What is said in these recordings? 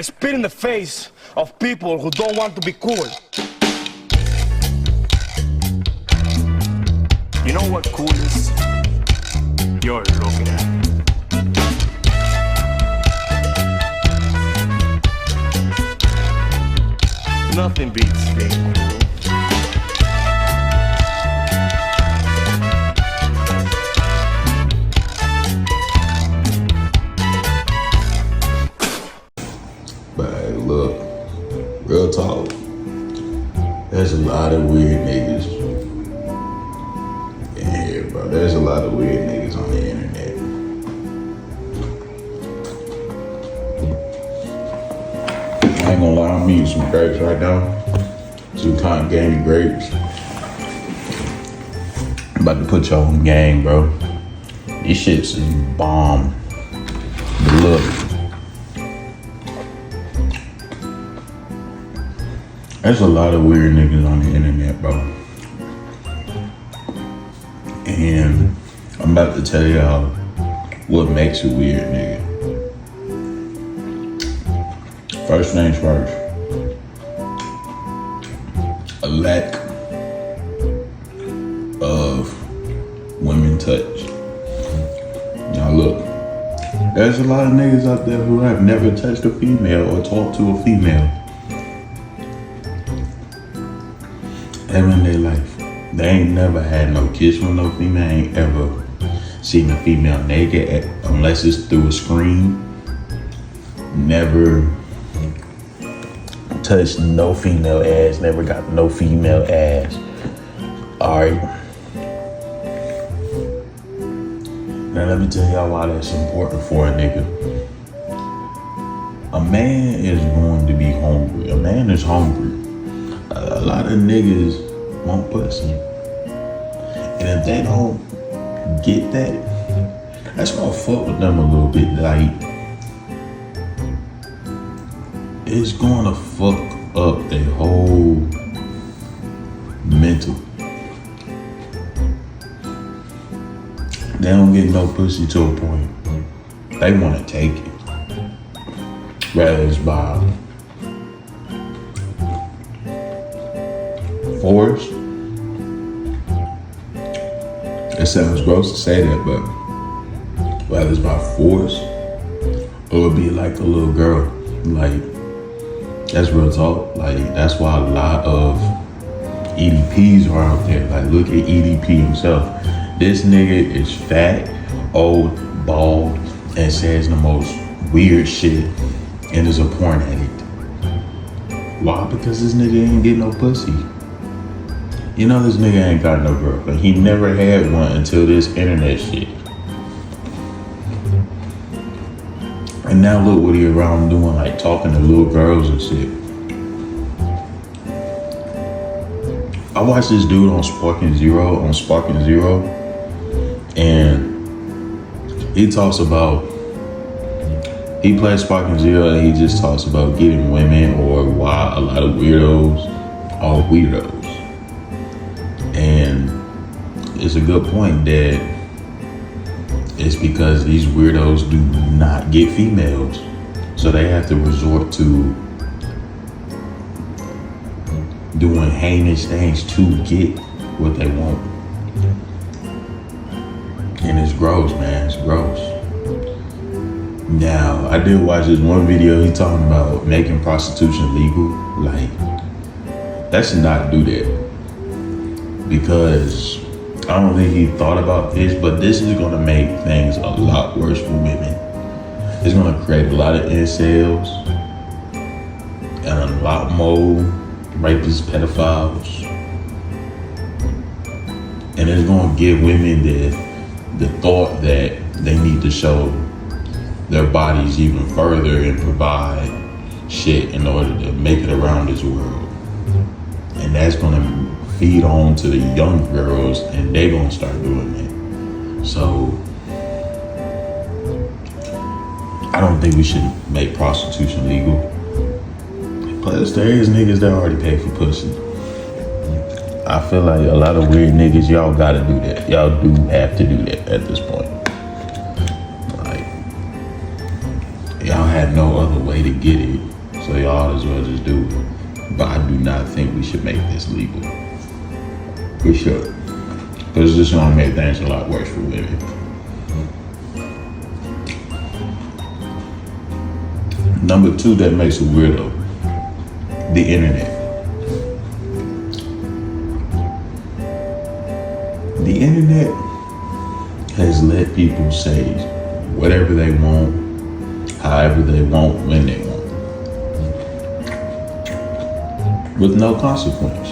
I spit in the face of people who don't want to be cool. You know what cool is? You're looking at it. Nothing beats being cool. But hey, look, real talk, there's a lot of weird niggas in here, bro. There's a lot of weird niggas on the internet. I ain't gonna lie, I'm eating some grapes right now. Some cotton candy grapes. I'm about to put y'all on game, bro. These shits is bomb. But look, there's a lot of weird niggas on the internet, bro. And I'm about to tell y'all what makes a weird nigga. First things first, a lack of women touch. Now look, there's a lot of niggas out there who have never touched a female or talked to a female ever in their life. They ain't never had no kiss with no female, ain't ever seen a female naked unless it's through a screen. Never touched no female ass, never got no female ass. Alright. Now let me tell y'all why that's important for a nigga. A man is going to be hungry. A man is hungry. A lot of niggas want pussy. And if they don't get that, that's gonna fuck with them a little bit. Like, it's gonna fuck up their whole mental. They don't get no pussy to a point. They wanna take it. Rather it's by force. It sounds gross to say that, but whether it's by force or it'll be like a little girl, like, that's real talk. Like, that's why a lot of EDPs are out there. Like, look at EDP himself. This nigga is fat, old, bald, and says the most weird shit and is a porn addict. Why? Because this nigga ain't get no pussy. You know this nigga ain't got no girlfriend. He never had one until this internet shit. And now look what he around doing, like talking to little girls and shit. I watched this dude on Sparking Zero, and he talks about, he plays Sparking Zero and he just talks about getting women or why a lot of weirdos are weirdos. And it's a good point that it's because these weirdos do not get females. So they have to resort to doing heinous things to get what they want. And it's gross, man, it's gross. Now, I did watch this one video, he talking about making prostitution legal. Like, that should not do that. Because I don't think he thought about this, but this is gonna make things a lot worse for women. It's gonna create a lot of incels and a lot more rapists, pedophiles. And it's gonna give women the thought that they need to show their bodies even further and provide shit in order to make it around this world. And that's gonna feed on to the young girls and they gonna start doing it. So I don't think we should make prostitution legal. Plus there is niggas that already pay for pussy. I feel like a lot of weird niggas, y'all gotta do that. Y'all do have to do that at this point. Like, y'all had no other way way to get it, so y'all as well just do it. But I do not think we should make this legal. We should. Because this is going to make things a lot worse for women. Number 2 that makes a weirdo, the internet. The internet has let people say whatever they want, however they want, when they want, with no consequence.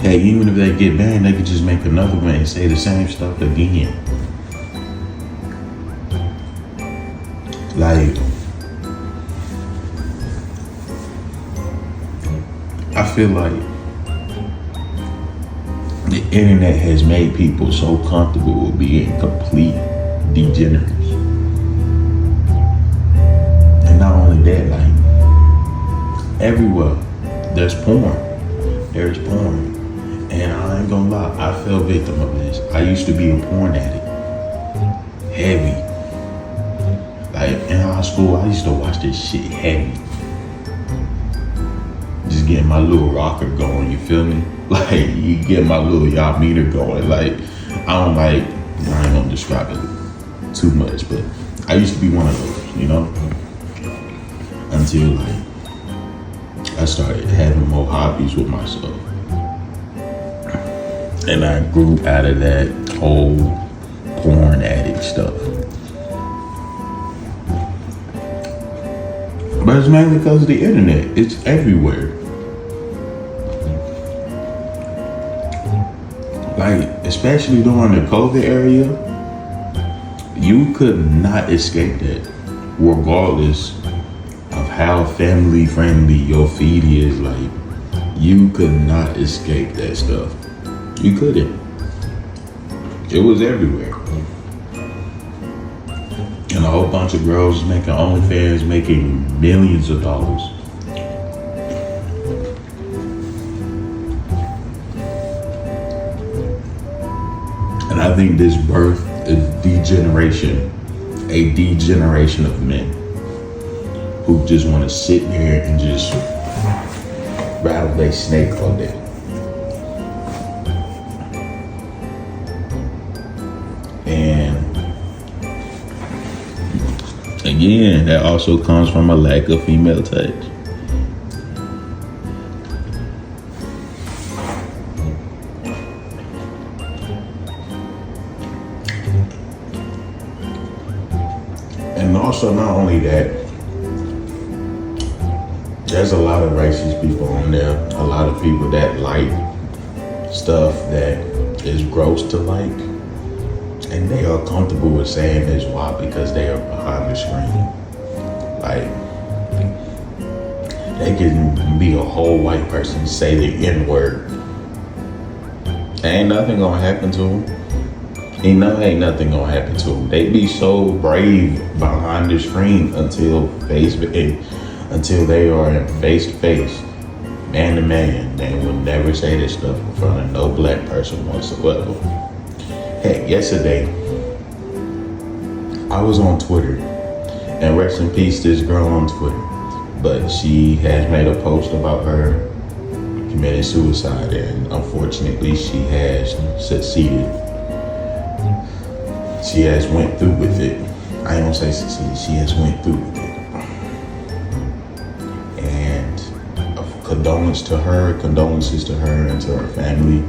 Hey, even if they get banned, they could just make another one and say the same stuff again. Like, I feel like the internet has made people so comfortable with being complete degenerates. And not only that, like, everywhere there's porn. There's porn. And I ain't gonna lie, I fell victim of this. I used to be a porn addict. Heavy. Like, in high school, I used to watch this shit heavy. Just getting my little rocker going, you feel me? Like, you get my little y'all meter going. Like, I ain't gonna describe it too much, but I used to be one of those, you know? Until, like, I started having more hobbies with myself. And I grew out of that whole porn addict stuff. But it's mainly because of the internet. It's everywhere. Like, especially during the COVID area, you could not escape that, regardless of how family friendly your feed is. Like, you could not escape that stuff. You couldn't. It was everywhere. And a whole bunch of girls making OnlyFans, making millions of dollars. And I think this birthed a degeneration of men who just want to sit there and just rattle their snake all day. And again, that also comes from a lack of female touch. And also, not only that, there's a lot of racist people on there. A lot of people that like stuff that is gross to like. And they are comfortable with saying this. Why? Because they are behind the screen. Like, they can be a whole white person, say the N-word. Ain't nothing gonna happen to them. Ain't nothing gonna happen to them. They be so brave behind the screen until they are in face to face, man to man. They will never say this stuff in front of no black person whatsoever. Heck, yesterday, I was on Twitter, and rest in peace, this girl on Twitter, but she has made a post about her committing suicide, and unfortunately, she has succeeded. She has went through with it. I don't say succeeded, she has went through with it. And condolences to her and to her family.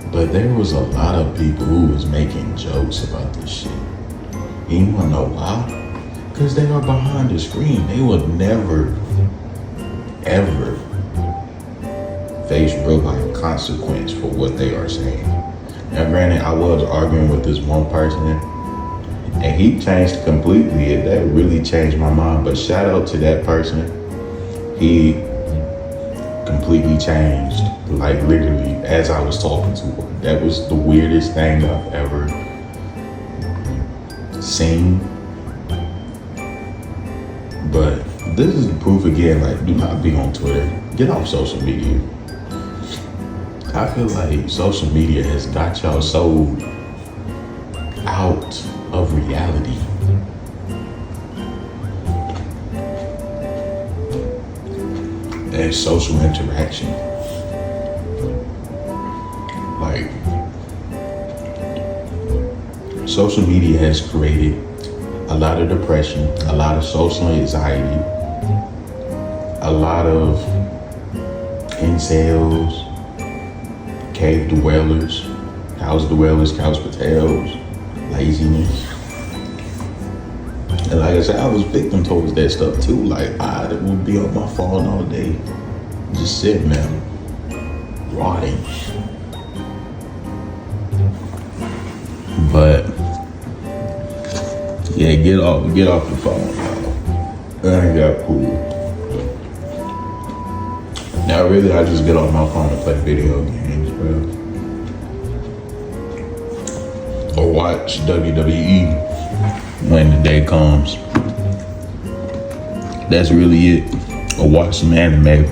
But there was a lot of people who was making jokes about this shit. And you wanna know why? Because they are behind the screen. They would never, ever face real life consequence for what they are saying. Now granted, I was arguing with this one person and he changed completely. That really changed my mind. But shout out to that person. He completely changed, like literally as I was talking to her. That was the weirdest thing I've ever seen. But this is the proof again, like, do not be on Twitter. Get off social media. I feel like social media has got y'all so out of reality. And social interaction. Like, social media has created a lot of depression, a lot of social anxiety, a lot of incels, cave dwellers, couch potatoes, laziness. And like I said, I was victim towards that stuff too. Like, I would be on my phone all day, just sitting there, rotting. But yeah, get off the phone, y'all. That ain't that cool. Now really, I just get off my phone and play video games, bro. Or watch WWE when the day comes. That's really it. Or watch some anime.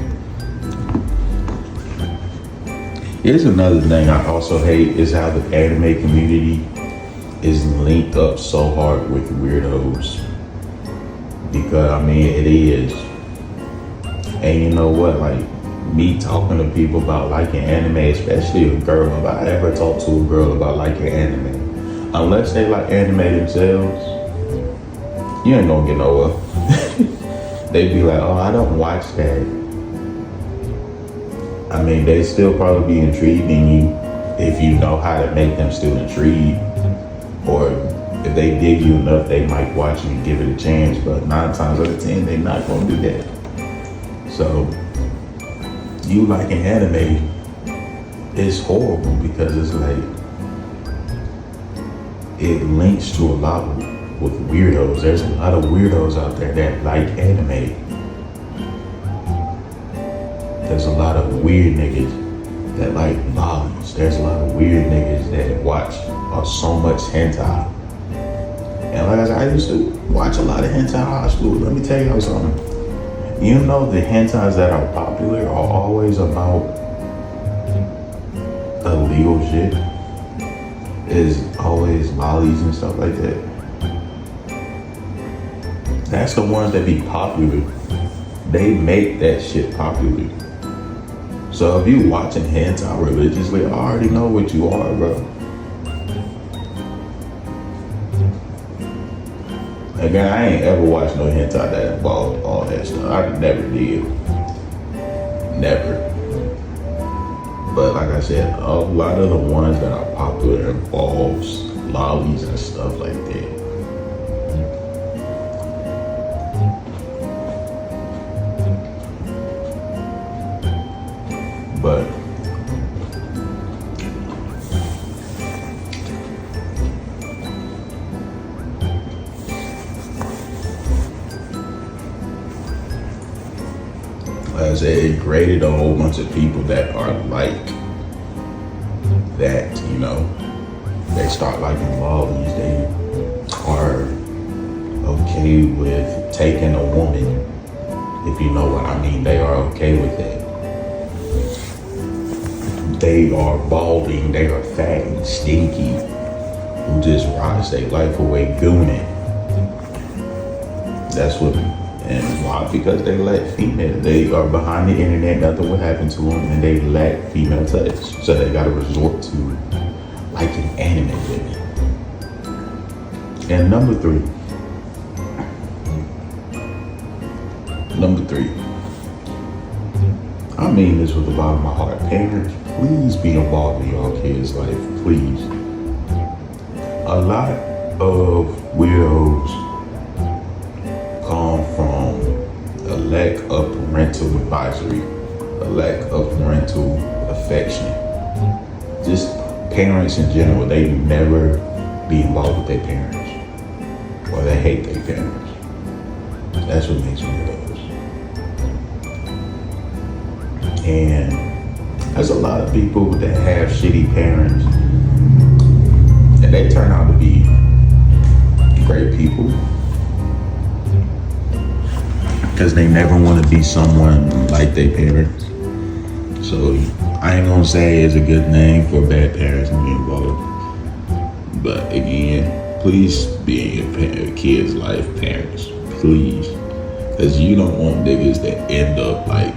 Here's another thing I also hate is how the anime community is linked up so hard with weirdos. Because I mean, it is. And you know what, like, me talking to people about liking anime, especially a girl, if I ever talk to a girl about liking anime, unless they like anime themselves, you ain't gonna get nowhere. They be like, oh, I don't watch that. I mean, they still probably be intrigued in you if you know how to make them still intrigued. Or if they dig you enough, they might watch you and give it a chance. But 9 times out of 10, they're not gonna do that. So, you liking anime is horrible because it's like, it links to a lot with weirdos. There's a lot of weirdos out there that like anime. There's a lot of weird niggas that like lollies. There's a lot of weird niggas that watch so much hentai. And like I said, I used to watch a lot of hentai in high school. Let me tell y'all something. You know, the hentais that are popular are always about illegal shit. Is always lollies and stuff like that. That's the ones that be popular. They make that shit popular. So if you watching hentai religiously, I already know what you are, bro. Again, I ain't ever watched no hentai that involved all that stuff. I never did. Never. But like I said, a lot of the ones that are popular involves lollies and stuff like that. But like I said, it graded a whole bunch of people that are like that, you know. They start liking lollies. They are okay with taking a woman, if you know what I mean. They are okay with that. They are balding, they are fat and stinky, who just rides their life away gooning. That's what, and why? Because they lack female. They are behind the internet, nothing will happen to them, and they lack female touch. So they gotta resort to liking anime women. And number three. I mean this with the bottom of my heart. Parents, please be involved in your kids' life, please. A lot of weirdos come from a lack of parental advisory, a lack of parental affection. Just parents in general, they never be involved with their parents, or they hate their parents. That's what makes weirdos. And there's a lot of people that have shitty parents, and they turn out to be great people because they never want to be someone like their parents. So I ain't gonna say it's a good thing for bad parents to be involved, but again, please be in your kids' life, parents. Please. Because you don't want niggas that end up like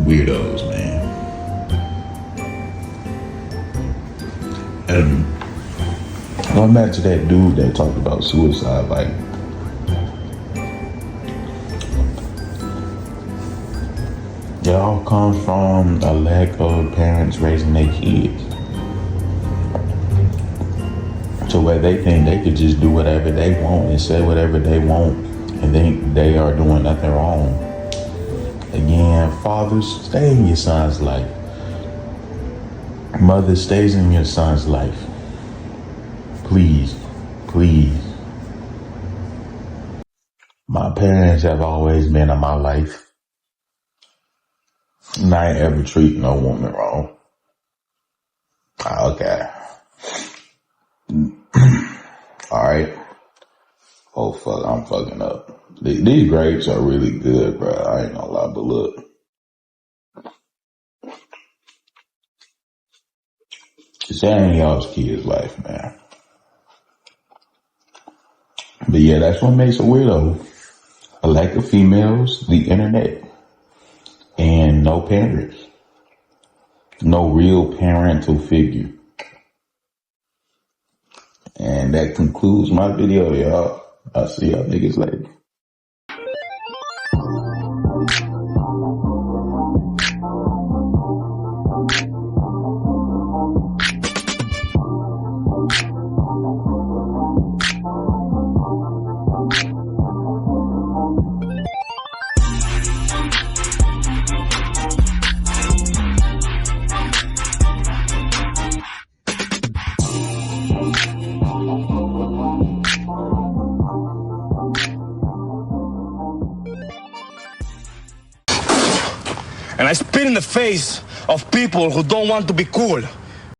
weirdos, man. And going back to that dude that talked about suicide, like, it all comes from a lack of parents raising their kids to where they think they could just do whatever they want and say whatever they want and think they are doing nothing wrong. Again, fathers, stay in your son's life. Mother stays in your son's life. Please, please. My parents have always been in my life. And I ain't ever treat no woman wrong. Okay. Alright. Oh fuck, I'm fucking up. These grapes are really good, bro. I ain't gonna lie, but look. It's in y'all's kid's life, man. But yeah, that's what makes a weirdo. A lack of females, the internet, and no parents. No real parental figure. And that concludes my video, y'all. I'll see y'all niggas later. And I spit in the face of people who don't want to be cool.